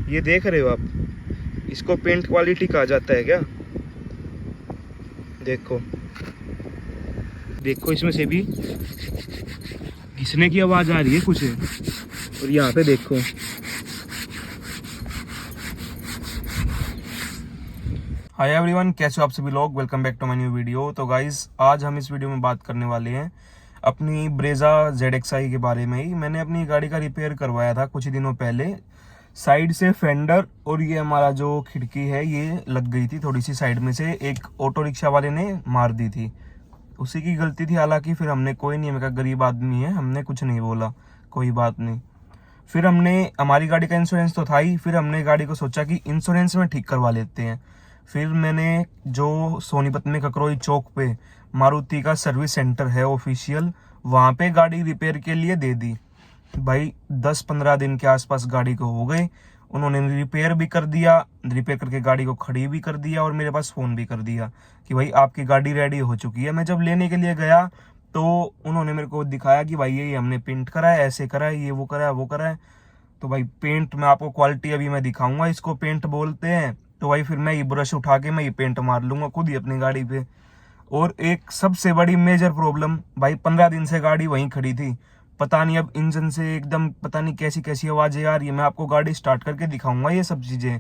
ये देख रहे हो आप, इसको पेंट क्वालिटी कहा जाता है क्या? देखो देखो, इसमें से भी घिसने की आवाज़ आ रही है कुछ। और यहाँ पे देखो, हाय एवरीवन, कैसे हो आप सभी लोग? Welcome back to my new video. तो गाइज, आज हम इस वीडियो में बात करने वाले हैं अपनी ब्रेजा ZXi के बारे में ही। मैंने अपनी गाड़ी का रिपेयर करवाया था कुछ दिनों पहले। साइड से फेंडर और ये हमारा जो खिड़की है ये लग गई थी थोड़ी सी साइड में से, एक ऑटो रिक्शा वाले ने मार दी थी। उसी की गलती थी हालांकि। फिर हमने कोई नहीं, हमें गरीब आदमी है, हमने कुछ नहीं बोला, कोई बात नहीं। फिर हमने, हमारी गाड़ी का इंश्योरेंस तो था ही, फिर हमने गाड़ी को सोचा कि इंश्योरेंस में ठीक करवा लेते हैं। फिर मैंने जो सोनीपत में ककरोई चौक पे मारुति का सर्विस सेंटर है ऑफिशियल, वहाँ पे गाड़ी रिपेयर के लिए दे दी। भाई 10-15 दिन के आसपास गाड़ी को हो गए। उन्होंने रिपेयर भी कर दिया, रिपेयर करके गाड़ी को खड़ी भी कर दिया और मेरे पास फ़ोन भी कर दिया कि भाई आपकी गाड़ी रेडी हो चुकी है। मैं जब लेने के लिए गया तो उन्होंने मेरे को दिखाया कि भाई ये हमने पेंट करा है, ऐसे करा है, ये वो करा है, वो करा है। तो भाई पेंट में आपको क्वालिटी अभी मैं दिखाऊंगा, इसको पेंट बोलते हैं। तो भाई फिर मैं ये ब्रश उठा के मैं ये पेंट मार लूंगा खुद ही अपनी गाड़ी पे। और एक सबसे बड़ी मेजर प्रॉब्लम, भाई 15 दिन से गाड़ी वहीं खड़ी थी। पता नहीं अब इंजन से एकदम पता नहीं कैसी कैसी आवाजें आ रही है। मैं आपको गाड़ी स्टार्ट करके दिखाऊंगा ये सब चीजें।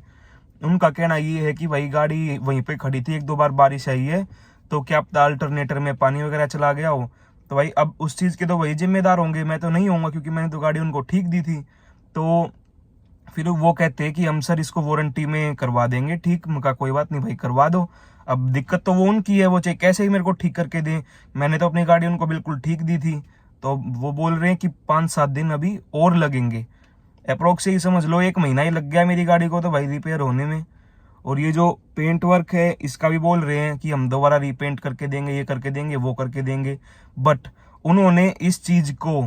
उनका कहना ये है कि भाई गाड़ी वहीं पे खड़ी थी, 1-2 बार बारिश आई है तो क्या पता अल्टरनेटर में पानी वगैरह चला गया हो। तो भाई अब उस चीज के तो वही जिम्मेदार होंगे, मैं तो नहीं होऊंगा क्योंकि मैंने तो गाड़ी उनको ठीक दी थी। तो फिर वो कहते हैं कि हम सर इसको वारंटी में करवा देंगे ठीक। मैं कहा कोई बात नहीं भाई, करवा दो। अब दिक्कत तो वो उनकी है, वो चाहे कैसे ही मेरे को ठीक करके दें, मैंने तो अपनी गाड़ी उनको बिल्कुल ठीक दी थी। तो वो बोल रहे हैं कि 5-7 दिन अभी और लगेंगे। अप्रोक्स ही समझ लो 1 महीना ही लग गया मेरी गाड़ी को तो भाई रिपेयर होने में। और ये जो पेंट वर्क है इसका भी बोल रहे हैं कि हम दोबारा रीपेंट करके देंगे, ये करके देंगे, वो करके देंगे। बट उन्होंने इस चीज को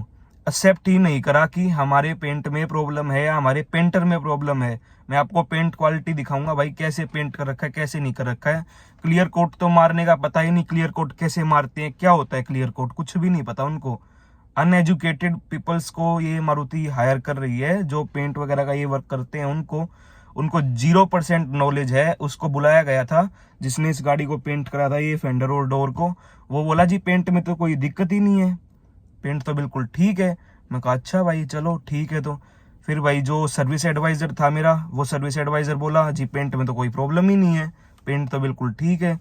एक्सेप्ट ही नहीं करा कि हमारे पेंट में प्रॉब्लम है या हमारे पेंटर में प्रॉब्लम है। मैं आपको पेंट क्वालिटी दिखाऊंगा भाई, कैसे पेंट कर रखा है, कैसे नहीं कर रखा है। क्लियर कोट तो मारने का पता ही नहीं, क्लियर कोट कैसे मारते हैं, क्या होता है क्लियर कोट, कुछ भी नहीं पता उनको। अनएजुकेटेड पीपल्स को ये मारुति हायर कर रही है, जो पेंट वगैरह का ये वर्क करते हैं उनको 0% नॉलेज है। उसको बुलाया गया था जिसने इस गाड़ी को पेंट करा था, ये फेंडर और डोर को। वो बोला जी पेंट में तो कोई दिक्कत ही नहीं है, पेंट तो बिल्कुल ठीक है। मैं कहा अच्छा भाई चलो ठीक है। तो फिर भाई जो सर्विस एडवाइजर था मेरा, वो सर्विस एडवाइजर बोला जी पेंट में तो कोई प्रॉब्लम ही नहीं है, पेंट तो बिल्कुल ठीक है।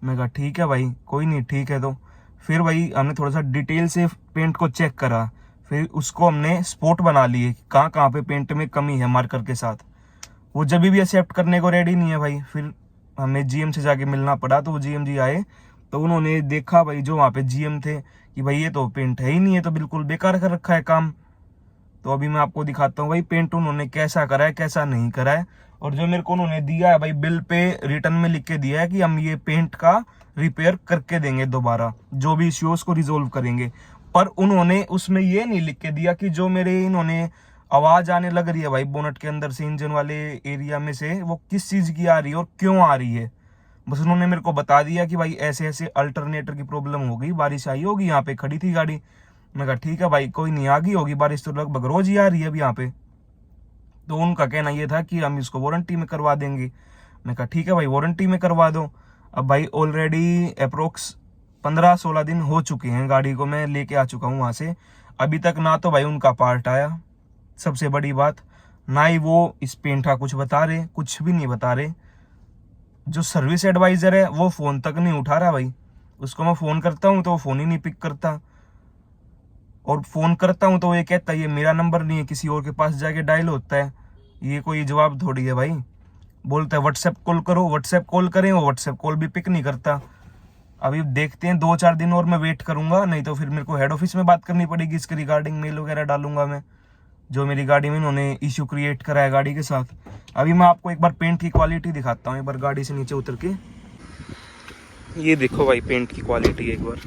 मैं कहा ठीक है भाई, कोई नहीं ठीक है। तो फिर भाई हमने थोड़ा सा डिटेल से पेंट को चेक करा, फिर उसको हमने स्पॉट बना लिए कहाँ कहाँ पे पेंट में कमी है मार्कर के साथ। वो जब भी एक्सेप्ट करने को रेडी नहीं है भाई। फिर हमें GM से जाके मिलना पड़ा। तो वो GM जी आए तो उन्होंने देखा भाई जो वहाँ पे GM थे कि भाई ये तो पेंट है ही नहीं है, तो बिल्कुल बेकार कर रखा है काम। तो अभी मैं आपको दिखाता हूँ भाई पेंट उन्होंने कैसा करा है, कैसा नहीं करा है। और जो मेरे को उन्होंने दिया है भाई बिल पे रिटर्न में लिख के दिया है कि हम ये पेंट का रिपेयर करके देंगे दोबारा, जो भी इश्यूज को रिजोल्व करेंगे। पर उन्होंने उसमें ये नहीं लिख के दिया कि जो मेरे इन्होंने आवाज आने लग रही है भाई बोनट के अंदर से, इंजन वाले एरिया में से, वो किस चीज की आ रही है और क्यों आ रही है। बस उन्होंने मेरे को बता दिया कि भाई ऐसे ऐसे अल्टरनेटर की प्रॉब्लम हो गई, बारिश आई होगी, यहाँ पे खड़ी थी गाड़ी। मैं कहा ठीक है भाई, कोई नहीं, आ गई होगी बारिश तो लगभग रोज ही आ रही है अब यहाँ पे। तो उनका कहना ये था कि हम इसको वारंटी में करवा देंगे। मैं कहा ठीक है भाई, वारंटी में करवा दो। अब भाई ऑलरेडी अप्रोक्स 15-16 दिन हो चुके हैं, गाड़ी को मैं लेके आ चुका हूँ वहां से। अभी तक ना तो भाई उनका पार्ट आया, सबसे बड़ी बात, ना ही वो इस पेंट का कुछ बता रहे, कुछ भी नहीं बता रहे। जो सर्विस एडवाइजर है वो फोन तक नहीं उठा रहा भाई, उसको मैं फोन करता हूँ तो वो फोन ही नहीं पिक करता। और फोन करता हूँ तो वो ये कहता है ये मेरा नंबर नहीं है, किसी और के पास जाके डायल होता है। ये कोई जवाब थोड़ी है भाई। बोलता है व्हाट्सएप कॉल करो, व्हाट्सएप कॉल करें, वो व्हाट्सएप कॉल भी पिक नहीं करता। अभी देखते हैं 2-4 दिन और मैं वेट करूंगा, नहीं तो फिर मेरे को हेड ऑफिस में बात करनी पड़ेगी इसके रिगार्डिंग, मेल वगैरह डालूंगा मैं, जो मेरी गाड़ी में इन्होंने इश्यू क्रिएट करा है गाड़ी के साथ। अभी मैं आपको एक बार पेंट की क्वालिटी दिखाता हूँ, एक बार गाड़ी से नीचे उतर के। ये देखो भाई पेंट की क्वालिटी एक बार।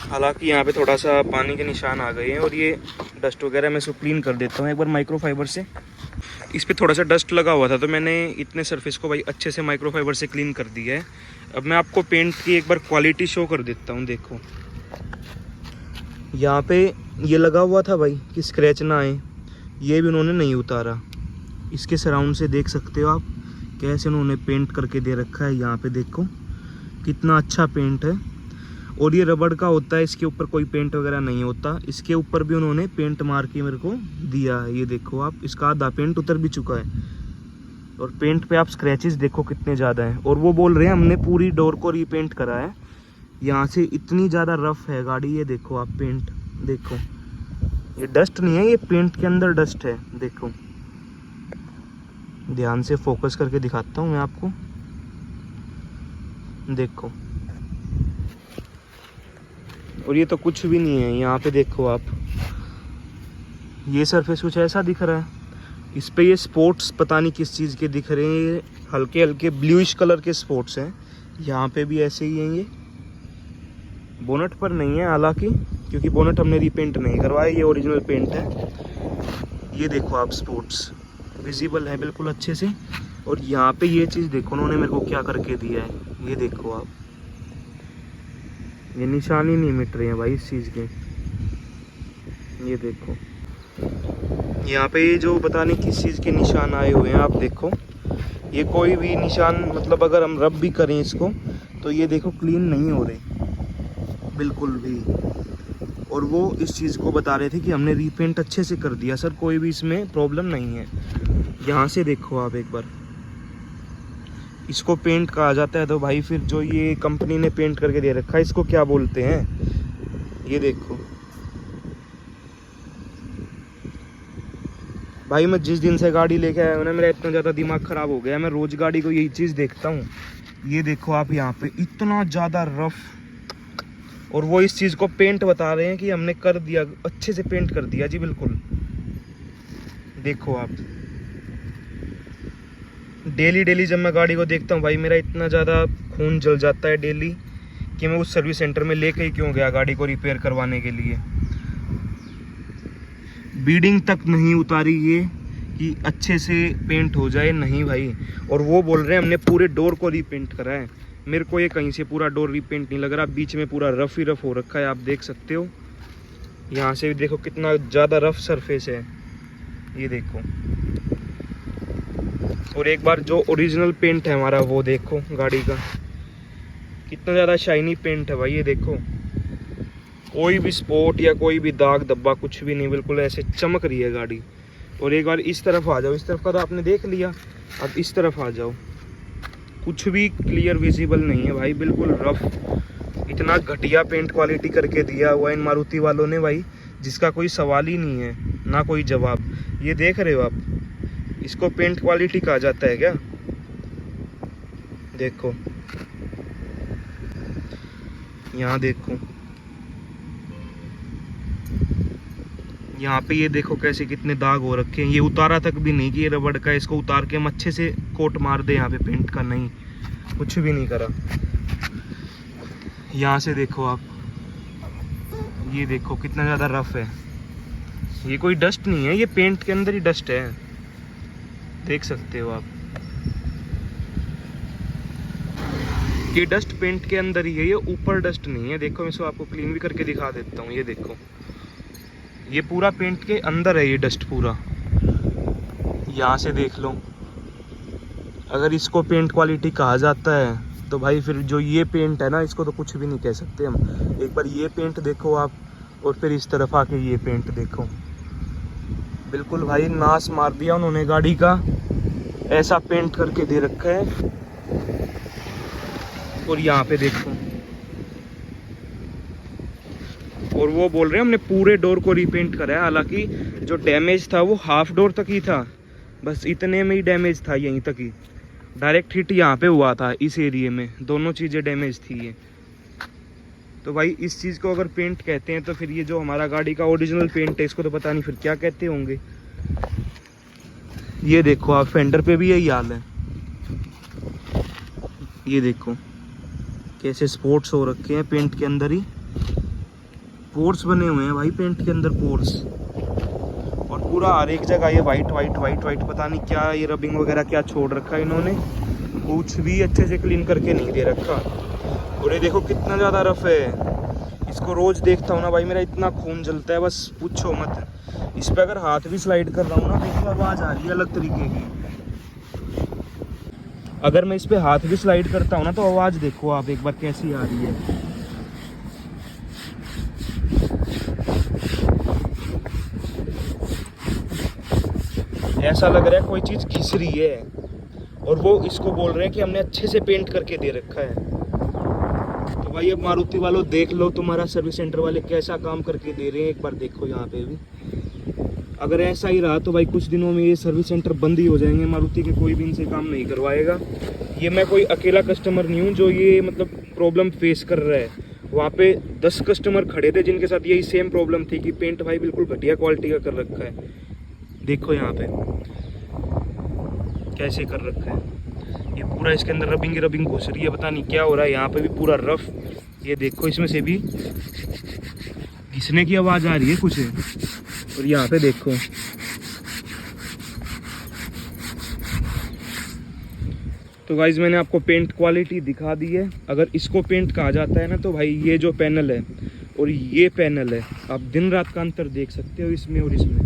हालांकि यहाँ पे थोड़ा सा पानी के निशान आ गए हैं और ये डस्ट वगैरह मैं इसको क्लीन कर देता हूँ एक बार माइक्रोफाइबर से। इस पे थोड़ा सा डस्ट लगा हुआ था तो मैंने इतने सरफेस को भाई अच्छे से माइक्रोफाइबर से क्लीन कर दिया है। अब मैं आपको पेंट की एक बार क्वालिटी शो कर देता हूँ। देखो यहाँ पे ये लगा हुआ था भाई कि स्क्रैच ना आए, ये भी उन्होंने नहीं उतारा। इसके सराउंड से देख सकते हो आप कैसे उन्होंने पेंट करके दे रखा है। यहाँ पे देखो कितना अच्छा पेंट है। और ये रबड़ का होता है, इसके ऊपर कोई पेंट वगैरह नहीं होता। इसके ऊपर भी उन्होंने पेंट मार के मेरे को दिया है। ये देखो आप, इसका आधा पेंट उतर भी चुका है और पेंट पे आप स्क्रैचेस देखो कितने ज़्यादा हैं। और वो बोल रहे हैं हमने पूरी डोर को रीपेंट करा है। यहाँ से इतनी ज़्यादा रफ है गाड़ी। ये देखो आप पेंट देखो, ये डस्ट नहीं है, ये पेंट के अंदर डस्ट है। देखो ध्यान से फोकस करके दिखाता हूँ मैं आपको। देखो, और ये तो कुछ भी नहीं है। यहाँ पे देखो आप, ये सरफेस कुछ ऐसा दिख रहा है। इस पे ये स्पॉट्स पता नहीं किस चीज़ के दिख रहे हैं। ये हल्के हल्के ब्लूइश कलर के स्पॉट्स हैं। यहाँ पे भी ऐसे ही हैं। ये बोनट पर नहीं है हालांकि, क्योंकि बोनट हमने रीपेंट नहीं करवाया, ये ओरिजिनल पेंट है। ये देखो आप, स्पॉट्स विजिबल है बिल्कुल अच्छे से। और यहाँ पे ये चीज़ देखो उन्होंने मेरे को क्या करके दिया है। ये देखो आप, ये निशान ही नहीं मिट रहे हैं भाई इस चीज़ के। ये देखो यहाँ पे ये जो पता नहीं किस चीज़ के निशान आए हुए हैं। आप देखो, ये कोई भी निशान, मतलब अगर हम रब भी करें इसको तो ये देखो क्लीन नहीं हो रहे बिल्कुल भी। और वो इस चीज़ को बता रहे थे कि हमने रीपेंट अच्छे से कर दिया सर, कोई भी इसमें प्रॉब्लम नहीं है। यहाँ से देखो आप एक बार, इसको पेंट कहा जाता है तो भाई फिर जो ये कंपनी ने पेंट करके दे रखा है इसको क्या बोलते हैं। ये देखो भाई, मैं जिस दिन से गाड़ी लेके आया हूँ ना, मेरा इतना ज़्यादा दिमाग ख़राब हो गया। मैं रोज़ गाड़ी को यही चीज़ देखता हूँ। ये देखो आप, यहाँ पे इतना ज़्यादा रफ, और वो इस चीज़ को पेंट बता रहे हैं कि हमने कर दिया, अच्छे से पेंट कर दिया जी बिल्कुल। देखो आप, डेली जब मैं गाड़ी को देखता हूँ भाई, मेरा इतना ज़्यादा खून जल जाता है डेली कि मैं उस सर्विस सेंटर में लेके ही क्यों गया गाड़ी को रिपेयर करवाने के लिए। बीडिंग तक नहीं उतारी ये कि अच्छे से पेंट हो जाए, नहीं भाई। और वो बोल रहे हैं हमने पूरे डोर को रीपेंट करा है। मेरे को ये कहीं से पूरा डोर रीपेंट नहीं लग रहा, बीच में पूरा रफ ही रफ हो रखा है। आप देख सकते हो, यहाँ से भी देखो कितना ज़्यादा रफ सरफेस है। ये देखो, और एक बार जो ओरिजिनल पेंट है हमारा वो देखो गाड़ी का, कितना ज़्यादा शाइनी पेंट है भाई। ये देखो, कोई भी स्पॉट या कोई भी दाग धब्बा कुछ भी नहीं, बिल्कुल ऐसे चमक रही है गाड़ी। और एक बार इस तरफ आ जाओ, इस तरफ का तो आपने देख लिया, अब इस तरफ आ जाओ, कुछ भी क्लियर विजिबल नहीं है भाई, बिल्कुल रफ। इतना घटिया पेंट क्वालिटी करके दिया हुआ इन मारुति वालों ने भाई, जिसका कोई सवाल ही नहीं है, ना कोई जवाब। ये देख रहे हो आप, इसको पेंट क्वालिटी कहा जाता है क्या? देखो यहाँ देखो, यहाँ पे ये देखो कैसे कितने दाग हो रखे हैं। ये उतारा तक भी नहीं कि ये रबड़ का, इसको उतार के हम अच्छे से कोट मार दे यहाँ पे पेंट का, नहीं, कुछ भी नहीं करा। यहाँ से देखो आप, ये देखो कितना ज़्यादा रफ है। ये कोई डस्ट नहीं है, ये पेंट के अंदर ही डस्ट है, देख सकते हो आप। ये डस्ट पेंट के अंदर ही है, ये ऊपर डस्ट नहीं है। देखो मैं इसको आपको क्लीन भी करके दिखा देता हूँ। ये देखो, ये पूरा पेंट के अंदर है ये डस्ट पूरा। यहाँ से देख लो, अगर इसको पेंट क्वालिटी कहा जाता है तो भाई फिर जो ये पेंट है ना, इसको तो कुछ भी नहीं कह सकते हम। एक बार ये पेंट देखो आप, और फिर इस तरफ आके ये पेंट देखो, बिल्कुल भाई नाश मार दिया उन्होंने गाड़ी का, ऐसा पेंट करके दे रखा है। और यहाँ पे देखो, और वो बोल रहे हैं हमने पूरे डोर को रीपेंट करा है। हालांकि जो डैमेज था वो हाफ डोर तक ही था, बस इतने में ही डैमेज था, यहीं तक ही। डायरेक्ट हिट यहाँ पे हुआ था इस एरिया में, दोनों चीज़ें डैमेज थी ये। तो भाई इस चीज़ को अगर पेंट कहते हैं तो फिर ये जो हमारा गाड़ी का ओरिजिनल पेंट है, इसको तो पता नहीं फिर क्या कहते होंगे। ये देखो आप, फेंडर पे भी यही हाल है। ये देखो कैसे स्पॉट्स हो रखे हैं पेंट के अंदर ही, पोर्स बने हुए हैं भाई पेंट के अंदर, पोर्स। और पूरा हर एक जगह ये वाइट वाइट वाइट वाइट, पता नहीं क्या ये रबिंग वगैरह क्या छोड़ रखा है इन्होंने, कुछ भी अच्छे से क्लीन करके नहीं दे रखा। और ये देखो कितना ज़्यादा रफ है, इसको रोज देखता हूँ ना भाई, मेरा इतना खून जलता है, बस पूछो मत। इस पे अगर हाथ भी स्लाइड कर रहा हूँ ना, देखो आवाज आ रही है अलग तरीके की। अगर मैं इस पे हाथ भी स्लाइड करता हूँ ना, तो आवाज देखो आप एक बार कैसी आ रही है। ऐसा लग रहा है कोई चीज घिस रही है, और वो इसको बोल रहे हैं कि हमने अच्छे से पेंट करके दे रखा है। तो भाई अब मारुति वालों देख लो, तुम्हारा सर्विस सेंटर वाले कैसा काम करके दे रहे हैं, एक बार देखो यहाँ पे भी। अगर ऐसा ही रहा तो भाई कुछ दिनों में ये सर्विस सेंटर बंद ही हो जाएंगे, मारुति के कोई भी इनसे काम नहीं करवाएगा। ये मैं कोई अकेला कस्टमर नहीं हूँ जो ये मतलब प्रॉब्लम फेस कर रहा है। वहाँ पे 10 कस्टमर खड़े थे जिनके साथ यही सेम प्रॉब्लम थी कि पेंट भाई बिल्कुल घटिया क्वालिटी का कर रखा है। देखो यहाँ पे कैसे कर रखा है, ये पूरा इसके अंदर रबिंग ही रबिंग घुस रही है, पता नहीं क्या हो रहा है। यहाँ पे भी पूरा रफ, ये देखो इसमें से भी घिसने की आवाज़ आ रही है कुछ है। और यहाँ पे देखो, तो गाइज मैंने आपको पेंट क्वालिटी दिखा दी है। अगर इसको पेंट कहा जाता है ना, तो भाई ये जो पैनल है और ये पैनल है, आप दिन रात का अंतर देख सकते हो इसमें और इसमें।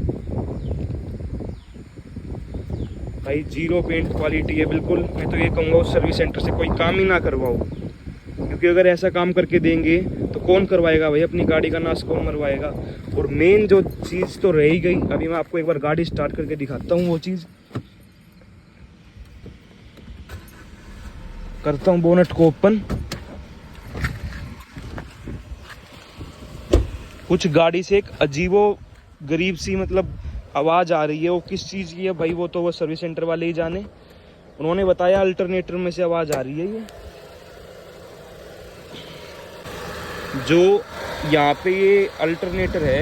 भाई जीरो पेंट क्वालिटी है बिल्कुल। मैं तो ये कहूँगा उस सर्विस सेंटर से कोई काम ही ना करवाओ, क्योंकि अगर ऐसा काम करके देंगे तो कौन करवाएगा भाई, अपनी गाड़ी का नाश कौन मरवाएगा। और मेन जो चीज़ तो रह ही गई, अभी मैं आपको एक बार गाड़ी स्टार्ट करके दिखाता हूँ। वो चीज़ करता हूँ बोनट को ओपन। कुछ गाड़ी से एक अजीबो गरीब सी मतलब आवाज़ आ रही है, वो किस चीज़ की है भाई, वो तो वो सर्विस सेंटर वाले ही जाने। उन्होंने बताया अल्टरनेटर में से आवाज़ आ रही है। ये जो यहाँ पे ये अल्टरनेटर है,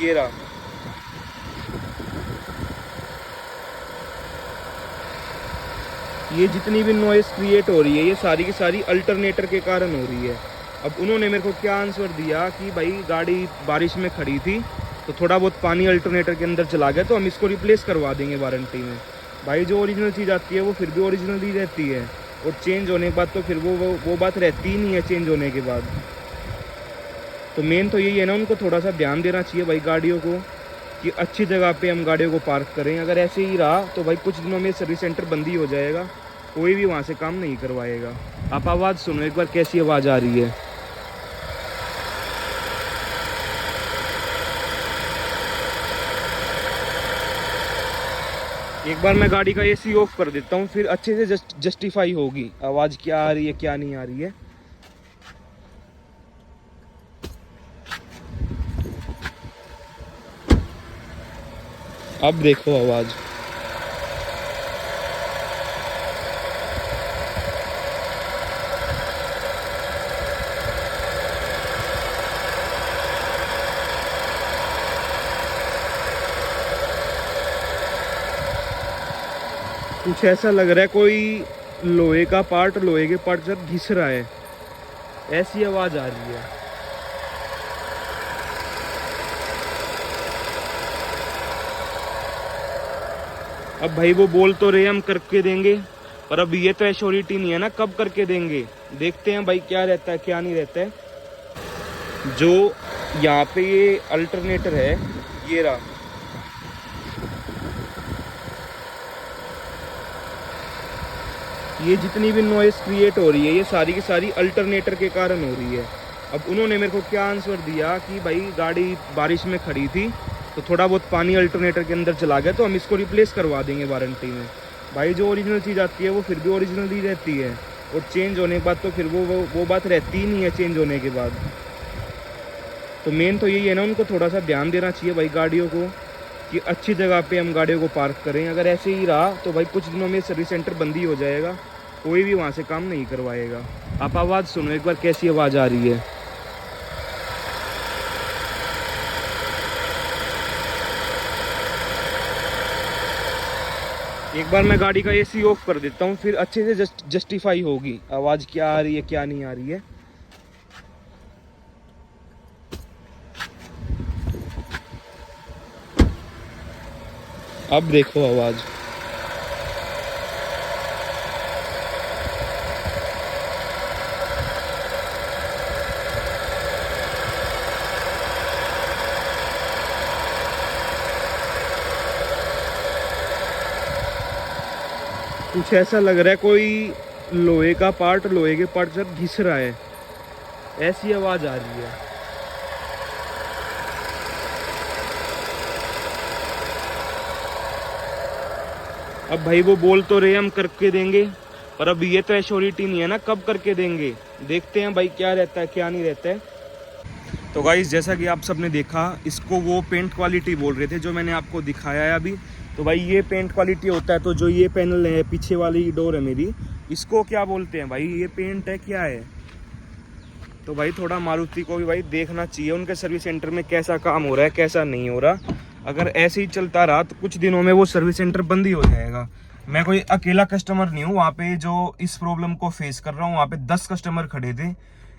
ये रहा, ये जितनी भी नॉइस क्रिएट हो रही है, ये सारी की सारी अल्टरनेटर के कारण हो रही है। अब उन्होंने मेरे को क्या आंसर दिया कि भाई गाड़ी बारिश में खड़ी थी तो थोड़ा बहुत पानी अल्टरनेटर के अंदर चला गया, तो हम इसको रिप्लेस करवा देंगे वारंटी में। भाई जो ओरिजिनल चीज़ आती है वो फिर भी ओरिजिनल ही रहती है, और चेंज होने के बाद तो फिर वो बात रहती ही नहीं है चेंज होने के बाद। तो मेन तो यही है ना, उनको थोड़ा सा ध्यान देना चाहिए भाई गाड़ियों को, कि अच्छी जगह पे हम गाड़ियों को पार्क करें। अगर ऐसे ही रहा तो भाई कुछ दिनों में सर्विस सेंटर बंद ही हो जाएगा, कोई भी वहाँ से काम नहीं करवाएगा। आप आवाज़ सुनो एक बार कैसी आवाज़ आ रही है। एक बार मैं गाड़ी का एसी ऑफ कर देता हूँ, फिर अच्छे से जस्टिफाई होगी आवाज़ क्या आ रही है क्या नहीं आ रही है। अब देखो आवाज़, कुछ ऐसा लग रहा है कोई लोहे का पार्ट, लोहे के पार्ट जब घिस रहा है, ऐसी आवाज़ आ रही है। अब भाई वो बोल तो रहे हम करके देंगे, पर अब ये तो एश्योरिटी नहीं है ना कब करके देंगे। देखते हैं भाई क्या रहता है क्या नहीं रहता है। जो यहाँ पे ये अल्टरनेटर है, ये रहा, ये जितनी भी नॉइस क्रिएट हो रही है, ये सारी की सारी अल्टरनेटर के कारण हो रही है। अब उन्होंने मेरे को क्या आंसर दिया कि भाई गाड़ी बारिश में खड़ी थी तो थोड़ा बहुत पानी अल्टरनेटर के अंदर चला गया, तो हम इसको रिप्लेस करवा देंगे वारंटी में। भाई जो ओरिजिनल चीज़ आती है वो फिर भी ओरिजिनल ही रहती है, और चेंज होने के बाद तो फिर वो बात रहती ही नहीं है चेंज होने के बाद। तो मेन तो यही है ना, उनको थोड़ा सा ध्यान देना चाहिए भाई गाड़ियों को, कि अच्छी जगह पे हम गाड़ियों को पार्क करें। अगर ऐसे ही रहा तो भाई कुछ दिनों में सर्विस सेंटर बंद ही हो जाएगा, कोई भी वहाँ से काम नहीं करवाएगा। आप आवाज़ सुनो एक बार कैसी आवाज़ आ रही है। एक बार मैं गाड़ी का एसी ऑफ कर देता हूँ, फिर अच्छे से जस्टिफाई होगी आवाज़ क्या आ रही है क्या नहीं आ रही है। अब देखो आवाज़, कुछ ऐसा लग रहा है कोई लोहे का पार्ट, लोहे के पार्ट से घिस रहा है, ऐसी आवाज आ रही है। अब भाई वो बोल तो रहे हम करके देंगे, पर अब ये तो एश्योरिटी नहीं है ना कब करके देंगे। देखते हैं भाई क्या रहता है क्या नहीं रहता है। तो गाइस जैसा कि आप सबने देखा, इसको वो पेंट क्वालिटी बोल रहे थे जो मैंने आपको दिखाया है अभी। तो भाई ये पेंट क्वालिटी होता है। तो जो ये पैनल है, पीछे वाली डोर है मेरी, इसको क्या बोलते हैं भाई? ये पेंट है क्या है? तो भाई थोड़ा मारुति को भी भाई देखना चाहिए उनके सर्विस सेंटर में कैसा काम हो रहा है कैसा नहीं हो रहा। अगर ऐसे ही चलता रहा तो कुछ दिनों में वो सर्विस सेंटर बंद ही हो जाएगा। मैं कोई अकेला कस्टमर नहीं हूँ वहाँ पे जो इस प्रॉब्लम को फेस कर रहा हूँ। वहाँ पे 10 कस्टमर खड़े थे।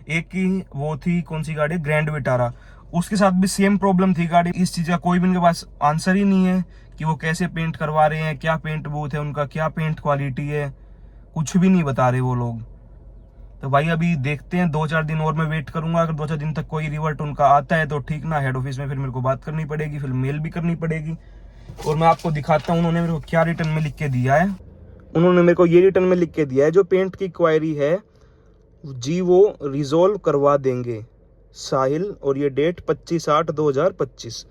एक की वो थी कौन सी गाड़ी, ग्रैंड विटारा, उसके साथ भी सेम प्रॉब्लम थी गाड़ी। इस चीज़ का कोई भी उनके पास आंसर ही नहीं है कि वो कैसे पेंट करवा रहे हैं, क्या पेंट बूथ है उनका, क्या पेंट क्वालिटी है, कुछ भी नहीं बता रहे वो लोग। तो भाई अभी देखते हैं, 2-4 दिन और मैं वेट करूंगा। अगर 2-4 दिन तक कोई रिवर्ट उनका आता है तो ठीक ना, हेड ऑफिस में फिर मेरे को बात करनी पड़ेगी, फिर मेल भी करनी पड़ेगी। और मैं आपको दिखाता हूँ उन्होंने मेरे को क्या रिटर्न में लिख के दिया है। उन्होंने मेरे को ये रिटर्न में लिख के दिया है, जो पेंट की क्वायरी है जी वो रिजोल्व करवा देंगे साहिल, और ये डेट 25/8/2025,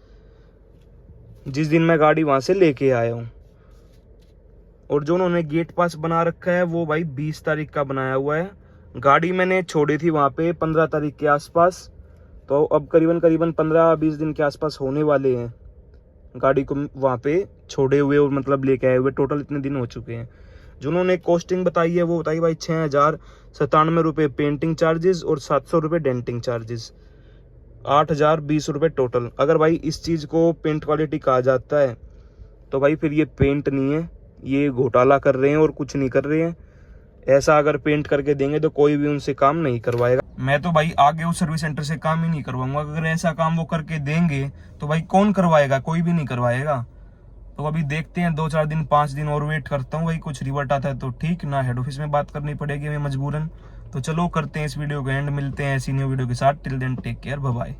जिस दिन मैं गाड़ी वहां से लेके आया हूँ। और जो उन्होंने गेट पास बना रखा है वो भाई 20 तारीख का बनाया हुआ है। गाड़ी मैंने छोड़ी थी वहां पे 15 तारीख के आसपास। तो अब करीबन 15-20 दिन के आसपास होने वाले हैं गाड़ी को वहां पे छोड़े हुए, और मतलब लेके आए हुए। टोटल इतने दिन हो चुके हैं। जो उन्होंने कॉस्टिंग बताई है वो बताई भाई 6,097 रुपये पेंटिंग चार्जेस और 700 रुपये डेंटिंग चार्जेस, 8,020 रुपये टोटल। अगर भाई इस चीज़ को पेंट क्वालिटी कहा जाता है तो भाई फिर ये पेंट नहीं है, ये घोटाला कर रहे हैं और कुछ नहीं कर रहे हैं। ऐसा अगर पेंट करके देंगे तो कोई भी उनसे काम नहीं करवाएगा। मैं तो भाई आगे उस सर्विस सेंटर से काम ही नहीं करवाऊंगा। अगर ऐसा काम वो करके देंगे तो भाई कौन करवाएगा? कोई भी नहीं करवाएगा। तो अभी देखते हैं, 2-4 दिन 5 दिन और वेट करता हूँ। भाई कुछ रिवर्ट आता है तो ठीक, ना हेड ऑफिस में बात करनी पड़ेगी हमें मजबूरन। तो चलो करते हैं इस वीडियो को एंड, मिलते हैं ऐसी न्यू वीडियो के साथ। Till then take care, bye bye.